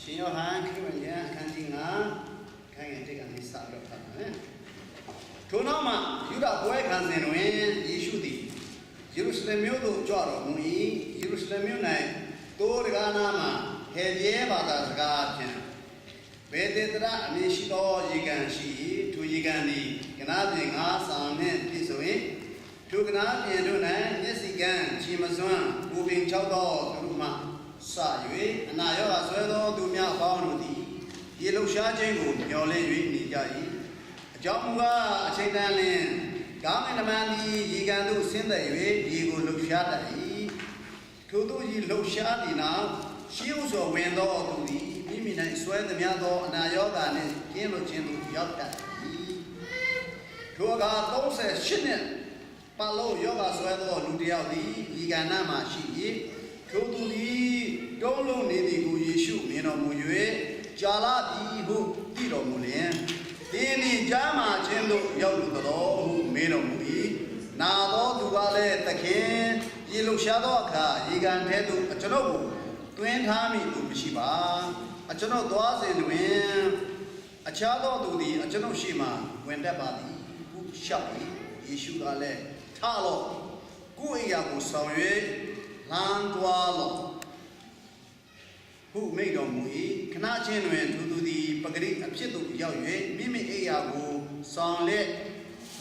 ရှင်ယောဟန်ခရစ်ယာန်အခန်းကြီး9ခန်းငယ်1ကနေစပြီးတော့ဖတ်ပါမယ်။ထိုနောက်မှယူဒပွဲခံစဉ်တွင်ယေရှုသည်ယေရုရှလင်မြို့သို့ကြွတော်မူ၏။ယေရုရှလင်မြို့၌တိုးတကားနာမှဟေပြဲဘာသာစကားဖြင့်ဘေသေတရအမည်ရှိသောရေကန်ရှိ၏။ထိုရေကန်သည်ကနားပြင်ငါးဆောင်နှင့်ပြည့်စုံ၏။ထိုကနားပြင်တို့၌မျက်စိကန်းချီမစွမ်းဘူပင်၆သောသူတို့မှစ၍အနာရောဂါဆွဲသောသူများပေါင်းတို့သည်ရေလှုပ်ရှားခြင်းကိုမျှော်လင့်၍နေကြ၏အကြောင်းမူကားအချိန်တန်လျင်ကောင်းကင်တမန်သည်ရေကန်သို့ဆင်းသက်၍ရေကိုလှုပ်ရှားတတ်၏ထိုသို့ရေလှုပ်ရှားသည်နောက်ရှေးဥစွာဝင်သောသူသည်မိမိ၌ဆွဲသမျှသောအနာရောဂါနှင့်ကျင်းလွတ်ခြင်းသို့ရောက်တတ်၏ထိုအခါ38နှစ်ပတ်လုံးယောဂဆွဲသောလူတစ်ယောက်သည်ရေကန်နားမှရှိ၏ထိုသူသည်တုံးလုံးနေသည်ကိုယေရှုမြင်တော်မူ၍ကြာလာပြီဟုသိတော်မူလျင်သင်သည်ကြားမှခြင်းသို့ရောက်လူတော်ဟုမေးတော်မူ၏နာသောသူကလည်းသခင်ရေလှုပ်ရှားသောအခါရေကန်ထဲသို့အကျွန်ုပ်ကိုတွင်းထားမိသူမရှိပါအကျွန်ုပ်သွားစဉ်တွင်အခြားသောသူသည်အကျွန်ုပ်ရှိမှဝင်တတ်ပါသည်ဟုလျှောက်၏ယေရှုကလည်းထလော့ကိုယ်အိယာကိုဆောင်၍လမ်းသွားလော့ဟုမိန့်တော်မူ၏ခဏချင်းတွင်သူသည်ပဂရိအဖြစ်သို့ရောက်၍မိမိအိယာကိုဆောင်လက်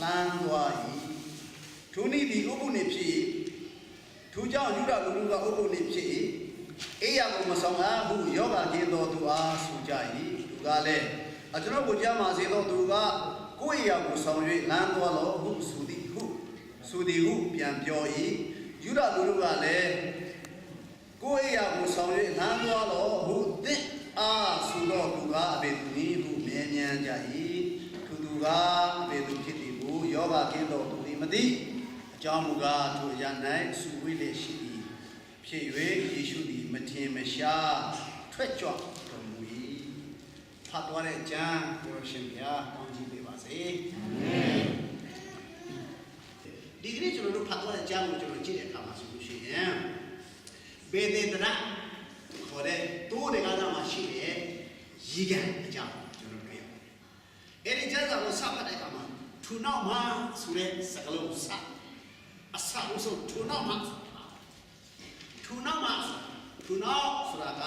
လမ်းသွား၏ထိုနည်းသည်ဥပုပ်နှင့်ဖြစ်ထိုကြောင့်ယူဒလူတို့ကဥပုပ်နှင့်ဖြစ်အိယာကိုမဆောင်အားဟုယောဂကင်းသောသူအားဆိုကြ၏သူကလည်းအကျွန်ုပ်ကိုကြားမှာစေသောသူကကိုယ်အိယာကိုဆောင်၍လမ်းသွားလော့ဟုဆိုသည်ဟုပြန်ပြော၏ယူဒလူတို့ကလည်းကိုယ်အိယာကိုဆောင်၍လမ်းသွားလောဟုသင်အားဆိုတော့သူကအဘယ်သူနည်းဟုမြဲမြန်းကြ၏သူကအဘယ်သူဖြစ်သည်ကိုယောဂကင်းတော်သူသည်မသိအကြောင်းမူကားထိုရ၌စုဝေးလေရှိသည်ဖြစ်၍ယေရှုသည်မထင်မရှားထွက်ကြွတော်မူ၏ဖတ်တော်တဲ့ကျမ်းကိုရှင်ပြကောင်းကြီးပေးပါစေအာမင်ဒီကနေ့ကျွန်တော်တို့ဖတ်တော်တဲ့ကျမ်းကိုကျွန်တော်ကြည့်တဲ့အခါမှာဆိုလို့ရှိရင်ဘေသေတရခေါ်တဲ့တိုးတဲ့ကားသားမှာရှိတဲ့ရေကန်အကြောင်းကျွန်တော်တွေ့ရတယ်။အဲဒီကျမ်းစာကိုစဖတ်တဲ့အခါမှာထိုနောက်မှာဆိုတဲ့စကားလုံးစအစအဆုံးထိုနောက်မှာဆိုတာက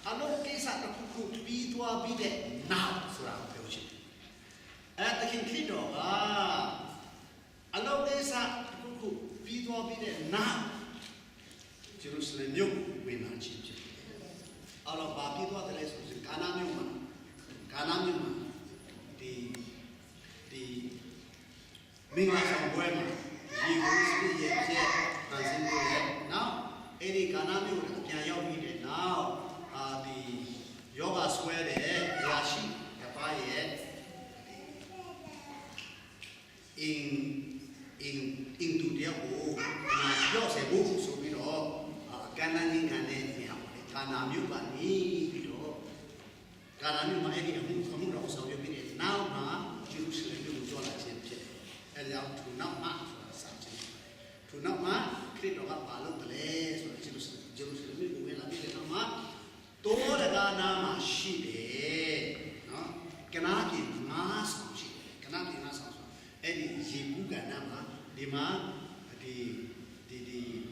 အလုံးကိစ္စတစ်ခုခုပြီးသွားပြီးတဲ့နောက်ဆိုတာကိုပြောချင်တယ်။အဲတခင်ခရစ်တော်ကအလုံးကိစ္စတစ်ခုခုပြီးသွားပြီးတဲ့နောက်ဂျေရုဆလင်မြို့ဝင်လာခြင်းဖြစ်တယ်။အော်တော့ဘာဖြစ်သွားတယ်လဲဆိုရင်ကာနာမြို့မှာဒီမင်္ဂလာဆောင်ပွဲမှာရေကိုစပြည့်ရဲ့ဖန်ဆင်းလို့ရနောက်အဲ့ဒီကာနာမြို့ကိုပြန်ရောက်ပြီးတဲ့နောက်ဒီယောဂဆွဲတဲ့ရာရှိတပါးရဲ့အင်းတူတယောက်ကိုပြောစေဖို့ဆိုပြီးတော့ကန္နင်းခံတဲ့နေရာပေါ့လေကာနာမြို့ကနေပြီးတော့ကာနာမြို့မှာအဲ့ဒီအမှုတော်ဆောင်ရွက်ပြီးတဲ့နောက်မှာဂျေရုဆလင်မြို့ကိုကြောလာခြင်းဖြစ်တယ်။အဲဒါကြောင့်ထိုနောက်မှာဆိုတာစခြင်းထိုနောက်မှာခရစ်တော်ကဘာလုပ်တယ်လဲဆိုတော့ဂျေရုဆလင်မြို့ကိုဝင်လာပြီးတဲ့နောက်မှာတိုးရကာနာမှာရှိတယ်နော်ကနာပြေငါးဆောင်ရှိတယ်ကနာပြေငါးဆောင်ဆိုအဲ့ဒီရေကူးကဏ္ဍမှာဒီမှာဒီ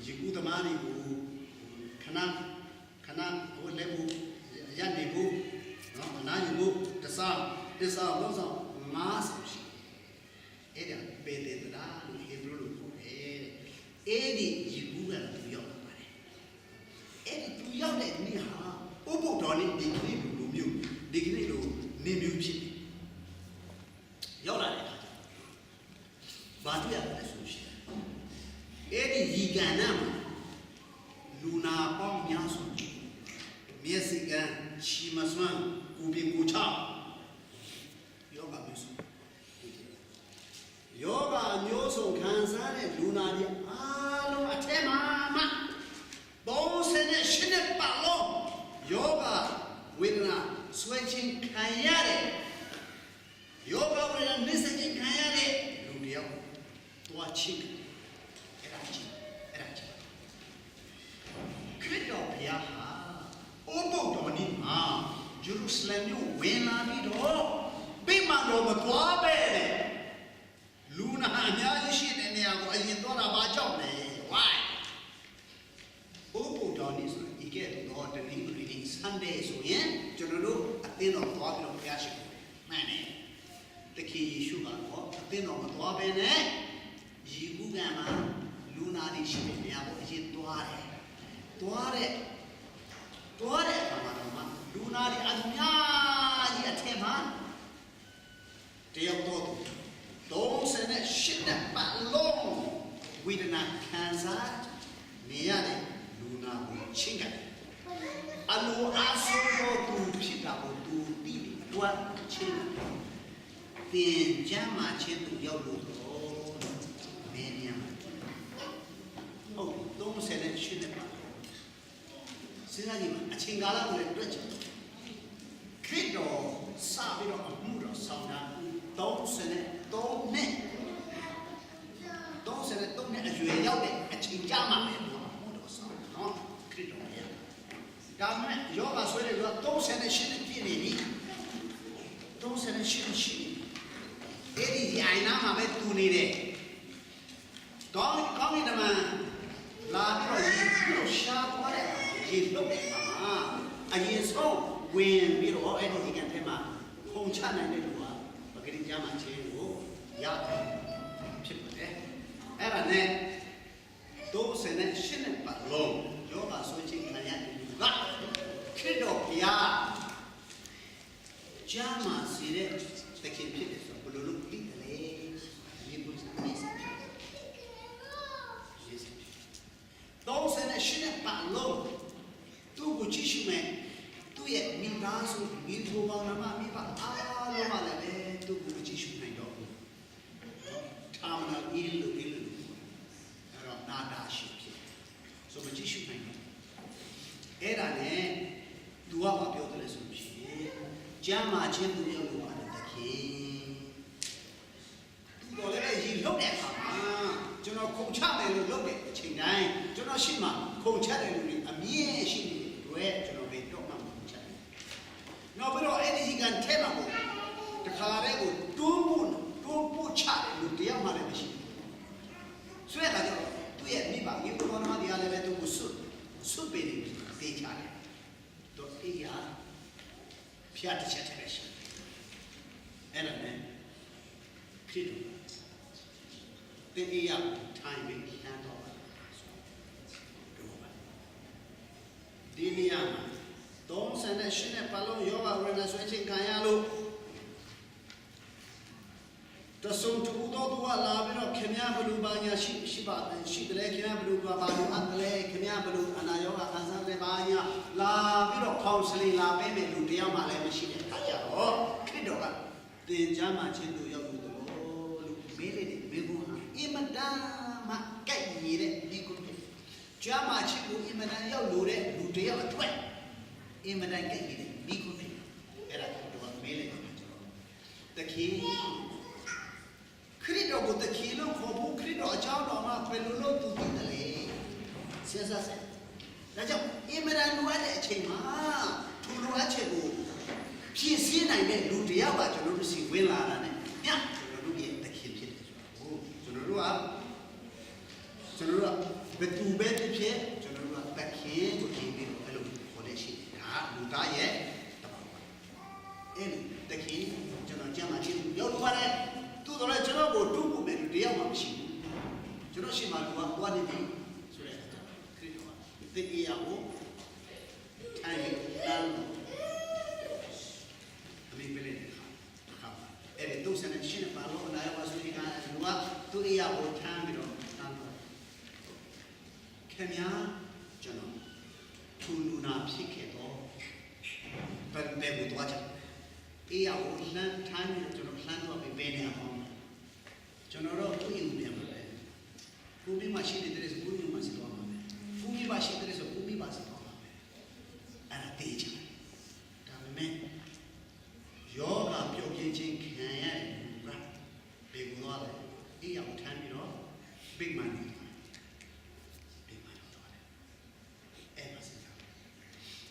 ရေကူးသမားတွေကိုခဏဟိုလည်းဘူးရနေဘူးနော်အနာယူဘူးတစားလုံးဆောင်ငါးဆောင်ရှိအဲ့ဒါပေတေတရာလို့ဟေဘရုလိုခေါ်တယ်အဲ့ဒီရေကူးကသူရောက်လာပါတယ်အဲ့ဒီသူရောက်တဲ့နေ့ဟာဥပုပ်တော်နေ့ဒီကနေ့လိုမျိုးဒီကနေ့လိုနေမျိုးဖြစ်တယ်ရောက်လာတဲ့အခါကျဘာတွေ့ရလဲဆိုရှင်အဲ့ဒီရေကန်နာမှာလူနာပေါင်းများစွာမျက်စိကန်းချီမစွမ်းကိုပင်ကိုချယောဂမျိုးစုယောဂမျိုးစုခံစားတဲ့လူနာတွေအားလုံးအထက်မှာ38နှစ်ပတ်လုံးယောဂဝေဒနာဆွဲခြင်းခံရတဲ့ယောဂဝေဒနာနစ်စခြင်းခံရတဲ့လူတယောက်တွားချင်းအဲ့ဒါချင်းခရစ်တော်ဘုရားဟာဥပုပ်တော်နေ့မှာ Jerusalem win la mi do big man do ma twa be le lu na a nya ji shi de ne ya ko a yin twa la ba jaw ne why bo do ni so I get do de ni ni Sunday so yinကျွန်တော်တို့အသင်းတော်သွားပြီးတော့ဘုရားရှိခိုးမှန်တယ်တခင်ယေရှုကတော့အသင်းတော်မသွားဘဲနဲ့ယေကုကံမှာလူနာတွေရှိတဲ့နေရာကိုအရင်သွားတယ်သွားတဲ့အခါမှာတော့လူနာတွေအများကြီးအထက်မှာတယောက်တော့38နှစ်ပတ်လုံးဝိဒနာခံစားနေရတဲ့လူနာကိုချင်းကန်အလိုအားဆုံးတော့သူဖြစ်တာကိုသူသိတယ်သူကချင်းသင်ကြမ်းမှချင်းသူရောက်လို့တော့မင်းညာဟုတ်38နှစ်ပတ်စဉ်းစားကြည့်ပါအချိန်ကာလကိုလည်းတွက်ကြည့်ခရစ်တော်စပြီးတော့အမှုတော်ဆောင်တာ33နှစ်အရွယ်ရောက်တဲ့အချိန်ကြာမှပဲသူကအမှုတော်ဆောင်တယ်နော်ခရစ်တော်ရဲ့ဒါမှမဟုတ်ယောဂဆွဲတယ်က38နှစ်ပြည့်နေပြီ38နှစ်ရှိအဲ့ဒီအိုင်နာမှာပဲတူနေတယ်ကောင်းကင်တမန်လာပြီးတော့ရှားသွားတဲ့ရေလုတ်တဲ့အခါမှာအရင်ဆုံးဝင်ပြီးတော့အဲ့ဒီကံထဲမှာခုံချနိုင်တဲ့လူကပဂရိတရားမှာချင်းကိုရတယ်ဖြစ်ပါတယ်အဲ့ဒါနဲ့38နှစ်ပတ်လုံးယောဂဆွေးချင်းခံရတဲ့လူကခရစ်တော်ဘုရားဂျာမာစီတဲ့တခင်ဖြစ်တယ်ဆိုဘယ်လိုလုပ်ပြီးလဲဒီပုစမေးစ38နှစ်ပတ်လုံးသူ့ကိုကြည့်ရှုမယ်သူ့ရဲ့မိသားစုမိဘပေါင်းနာမမိဘအားလုံးကလည်းပဲသူ့ကိုကြည့်ရှုနိုင်တော့ဘူးထာမနာအင်းလို့အဲ့တော့နာတာရှိဖြစ်ဆိုမကြည့်ရှုနိုင်တော့အဲ့ဒါနဲ့သူကမပြောတယ်ဆိုလို့ရှိရင်ကျမ်းမာခြင်းသူရောက်လို့ပါတယ်တခင်သူတော်လည်းရေလုတ်တဲ့အခါမှာကျွန်တော်ခုံချတယ်လို့လုပ်တဲ့အချိန်တိုင်းကျွန်တော်ရှိမှခုံချတယ်လို့အမြင်ရှိနေတွေ့ကျွန်တော်ပဲတော့မှခုံချတယ်။နောက်ပြီးတော့အဲ့ဒီကံထဲမှာကိုတခါတည်းကိုတွန်းပို့ချတယ်လို့တရားမှလည်းမရှိဘူး။ဆိုရတာတော့သူ့ရဲ့မိဘကြီးဘောနာတရားလည်းပဲသူကိုစွတ်ပေးနေပြီတေးချတယ်။တော့အေးရဖျက်တစ်ချက်တည်းရှိ။အဲ့ဒါနဲ့ဖြစ်တယ်တေးရထိုင်ပြီးခံတော့ဒီနေရာမှာ38နှစ်ပတ်လုံးယောဂဝိနဆွေးချင်းခံရလို့တဆုံတူတော့သူကလာပြီးတော့ခင်ဗျားဘလူပါညာရှိပါတယ်ရှိတယ်ခင်ဗျားဘလူပါဘာလို့အပ်တယ်ခင်ဗျားဘလူအနာယောဂခံစားတယ်ဘာညာလာပြီးတော့ကောင်ဆလင်လာပေးမယ်လူတယောက်မှလည်းမရှိတဲ့အခါကျတော့ခရစ်တော်ကသင်ကြားမှချင်းသူရောက်လို့လို့မေးလေတယ်မေးဖို့အင်မတန်မှကြိုက်ရတဲ့ဒီကုတ်ကျမ်းမာချင်းကိုအင်မတန်ရောက်လို့တဲ့လူတယောက်အတွက်အင်မတန်ကြိုက်ရတဲ့ဒီကုတ်အဲ့ဒါတော့မေးလိုက်တယ်ကျွန်တော်တခင်ခရစ်တော်ကိုတခင်လို့ခေါ်ဖို့ခရစ်တော်အကြောင်းတော်မှာဘယ်လိုလုပ်သူသိတယ်လဲစဉ်းစားစမ်းဒါကြောင့်အင်မတန်လိုအပ်တဲ့အချိန်မှာသူလိုအပ်ချက်ကိုဖြည့်ဆည်းနိုင်တဲ့လူတယောက်ကကျွန်တော်တို့စီဝင်လာတာ ਨੇ ညကျွန်တော်တို့ရဲ့တခင်ဖြစ်တယ်ဆိုတော့ကျွန်တော်တို့ကဘယ်သူပဲဖြစ်ကျွန်တော်တို့ကတခင်ကိုကြည့်ပြီးတော့အဲ့လိုခေါ်တဲ့ရှိဒါလူသားရဲ့တဘာဝအဲ့တခင်ကျွန်တော်ကြမ်းမှချင်းရောက်တော့ပါတယ်သူတို့လည်းကျွန်တော်ကိုတူးဖို့မယ်လူတယောက်မှမရှိဘူးကျွန်တော်ရှိမှလူကသွားနေပြီဆိုတဲ့ခရစ်တော်ကတေးရကိုထိုင်တန်းအမေပဲလေအဲ့ဒီ38နှစ်ပါလို့နာယဝဆိုဒီကလူကသူ့အရာကိုထမ်းပြီးတော့တန်းတော့ခင်ဗျာကျွန်တော်သူလူနာဖြစ်ခဲ့တော့ဘယ်ကိုသွားကြအေးရကိုလှမ်းထမ်းပြီးတော့ကျွန်တော်လှမ်းတော့ပဲနေအောင်ကျွန်တော်တို့ကိုယ်ယူပြန်ပါလေကိုမိမရှိတဲ့ဆိုကိုမိမရှိတော့မှာပဲကိုမိမရှိတဲ့ဆိုကိုမိမရှိတော့မှာပဲအဲ့ဒါတေးချင်ဒါပေမဲ့ယောဂပြုတ်ပြင်းခြင်းခံရတဲ့လူကဘေကူသွားတယ်အေးရကိုထမ်းပြီးတော့ဘိတ်မှန်တယ်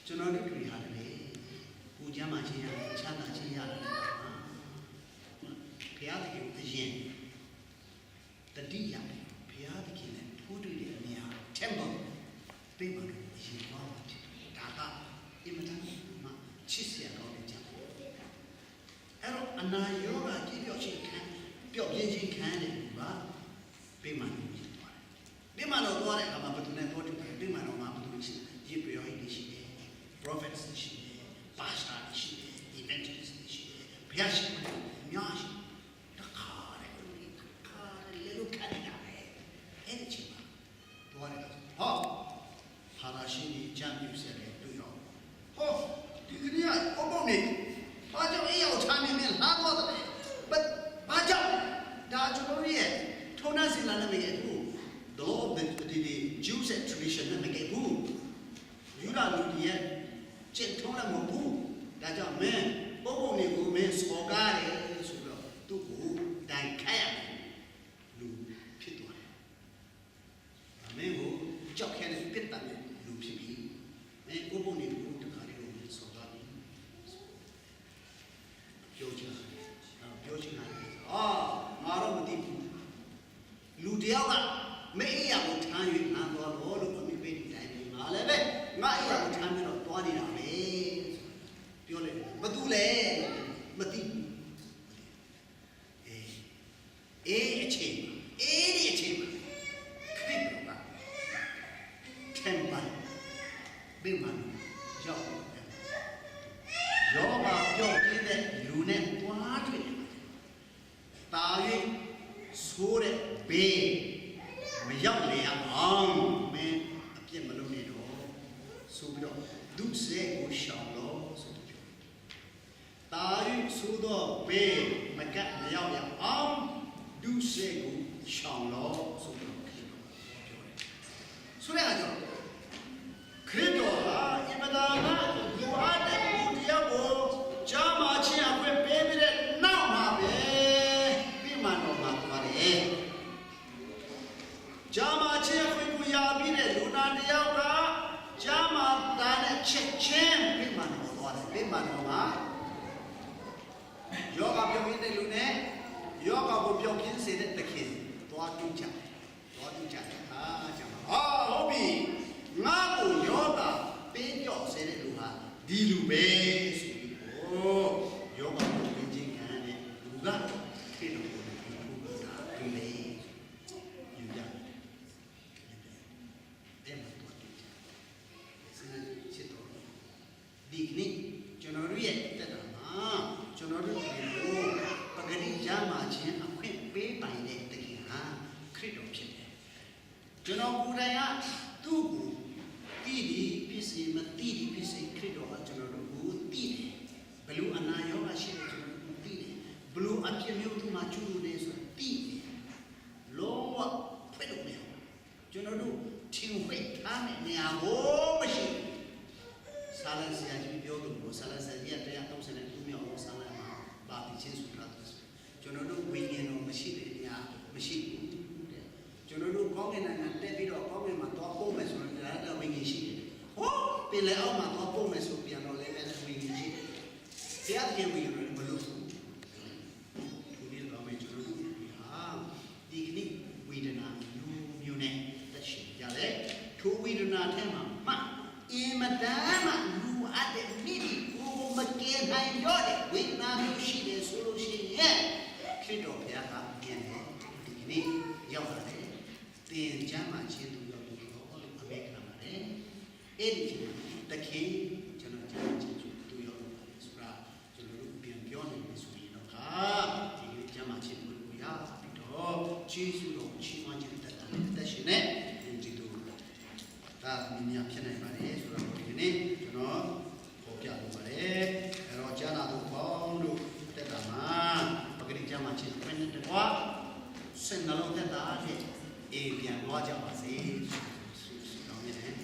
ကျွန်တော်တို့တွေ့ရတယ်ကိုကျမ်းမာ Ero anayoga kibyochi kan byobyin kan ne ba bimano bimano dore kama betune dore bimano ma betune shi yipyo hidi shi prophets shi pastor shi evangelist shi byashi myashi takare lelu kanina energy ba dore ha harashi ni champion se le tu yo ho digriya oboneဘာကြောင့်အေးရောက်ချမ်းနေမင်းလာတော့တယ်ဘာကြောင့်ဒါကျွန်တော်ရဲ့ထုံးနှံစင်လာနဲ့မကဲဘူး the law of the Jews and tradition နဲ့မကဲဘူးယူဒာလူတွေရဲ့ကျင့်ထုံးလည်းမဟုတ်ဘူးဒါကြောင့်မင်းပုံနေကိုမင်းစော်ကားတယ်ဆိုတော့သူ့ကိုတိုင်ခတ်ရလူဖြစ်သွားတယ်မင်းကိုကြောက်ခဲတဲ့ပြစ်တာနဲ့လူဖြစ်ပြီးမင်းပုံနေကိုတခါလေးကိုစော်ကားပြီးပြောချင်တယ်ငါတော့မသိဘူးလူတယောက်ကမအေးရကိုထမ်း၍ငါတော့လို့အမိပေးတဲ့တိုင်းငါလည်းပဲငါအေးရကိုထမ်းပြီးတော့သွားနေတာပဲပြောလိုက်ဘာတူလဲမသိဘူးအေးအချိန်ဒီအချိန်မှာခရစ်တော်ကထမ်ပါဘယ်မှာရောက်ယောဂပြောပြတဲ့လူနဲ့တွားတွေ့တယ်တာ၍ဆိုးတဲ့ဘေးမရောက်လေအောင်မင်းအပြစ်မလုပ်နဲ့တော့ဆိုပြီးတော့ဒုစရိုက်ကိုရှောင်လို့ဆိုပြီးပြောတာ၍ဆိုးတော့ဘေးမကတ်မရောက်ရအောင်ဒုစရိုက်ကိုရှောင်လို့ဆိုပြီးတော့ပြောတယ်ဆိုတဲ့အခါကျတော့ခရစ်တော်ဟာအင်မတန်မှလူအားတဲ့လူတယောက်ကိုဂျာမာချင်းအခွင့်ပေးပြီးတဲ့နောက်မှာပဲပြီးမှတော့မှာပါတယ်ဂျာမာချင်းအခွင့်ကိုရပြီးတဲ့လူနာတယောက်ကဂျာမာသားနဲ့ချက်ချင်းပြီးမှတော့သွားတယ်ပြီးမှတော့မှာယောဂပြုတ်နေတဲ့လူနဲ့ယောဂကိုပြုတ်ပြင်းစေတဲ့တခင်သွားတူးကြတယ်ဟာဂျာမာဟုတ်ပြီငါ့ကိုယောဂပေးကြော့စေတဲ့လူဟာဒီလူပဲဆိုပြီးတော့ယောဂကိုပြင်ချင်းခံတဲ့လူကခေတ္တကိုဘုရားဒီလေယူကြတယ်မှာတော့တူစနေချစ်တော်ဒီနေ့ကျွန်တော်တို့ရဲ့တက်တာမှာကျွန်တော်တို့ဒီလိုပဂတိရမှာချင်းအခွင့်ပေးပိုင်တဲ့တကယ်ဟာခရစ်တော်ဖြစ်တယ်ကျွန်တော်ကိုယ်တိုင်ကသူ့ကိုတိတိဖြစ်စေမတိတိဖြစ်စေခရစ်တော်ကကျွန်တော်တို့ကိုတိတယ်ဘလို့အနာရောဂါရှိတယ်ကျွန်တော်တို့တိတယ်ဘလို့အပြစ်မျိုးတို့မှာကျူးလို့နေဆိုတိတယ်လုံးဝဖွင့်လို့မရဘူးကျွန်တော်တို့ထင်ဝဲထားတဲ့နေရာကိုမရှိဘူးဆာလန်ဆရာကြီးပြောလို့ကိုဆာလန်ဆရာကြီးတရား32မြောက်ဆာလန်မှာပါပြီးချင်းဆိုထားတယ်ကျွန်တော်တို့ဝိညာဉ်တော်မရှိတဲ့နေရာမရှိဘူးကျွန်တော်တို့ကောင်းကင်နိုင်ငံတက်ပြီးတော့ကောင်းကင်မှာသွားပို့မယ်ဆိုတော့ဒါဝိညာဉ်ရှိတယ်။ဟောပြင်လေအောင်မှာသွားပို့မယ်ဆိုပြန်တော့လည်းပဲဝိညာဉ်ရှိတယ်။တရားကျင့်ဝိညာဉ်မလို့ဘူး။ဒီနေ့တော့မယ်ကျွန်တော်တို့ဟာဒီကနေ့ဝေဒနာမျိုးနဲ့တက်ရှင်ကြတယ်။ထိုဝေဒနာထဲမှာအင်မတန်မှလူအပ်တဲ့မိမိကိုမကယ်နိုင်တော့တဲ့ဝေဒနာမျိုးရှိတယ်ဆိုလို့ရှိရင်ခရစ်တော်ဘုရားကပြန်တယ်ဒီကနေ့ရောက်လာတယ်သင်ချမ်းသာခြင်းသူရောက်လို့အမေခံပါတယ်အဲ့ဒီတခင်ကျွန်တော်ချမ်းသာခြင်းသူရောက်လို့ပါတယ်ဆိုတာကျွန်တော်တို့ပြန်ပြောနေပြီဆိုရင်တော့ဒီချမ်းသာခြင်းကိုရပြီးတော့ကျေးဇူးတော်ချီးမွမ်းခြင်းတက်ရှင်နဲ့ဒီလိုဒါမြင်ဖြစ်နိုင်ပါတယ်ဆိုတော့ဒီနေ့ကျွန်တော်ပေါ်ပြလိုပါတယ်အဲ့တော့ကျမ်းစာတို့ပေါင်းတို့တက်တာမှာပဂရိချမ်းသာခြင်းပြည့်တဲ့တော့စင်နှလုံးသက်တာတဲ့အေးပြန်သွားကြပါစေဆုတောင်းနေတယ်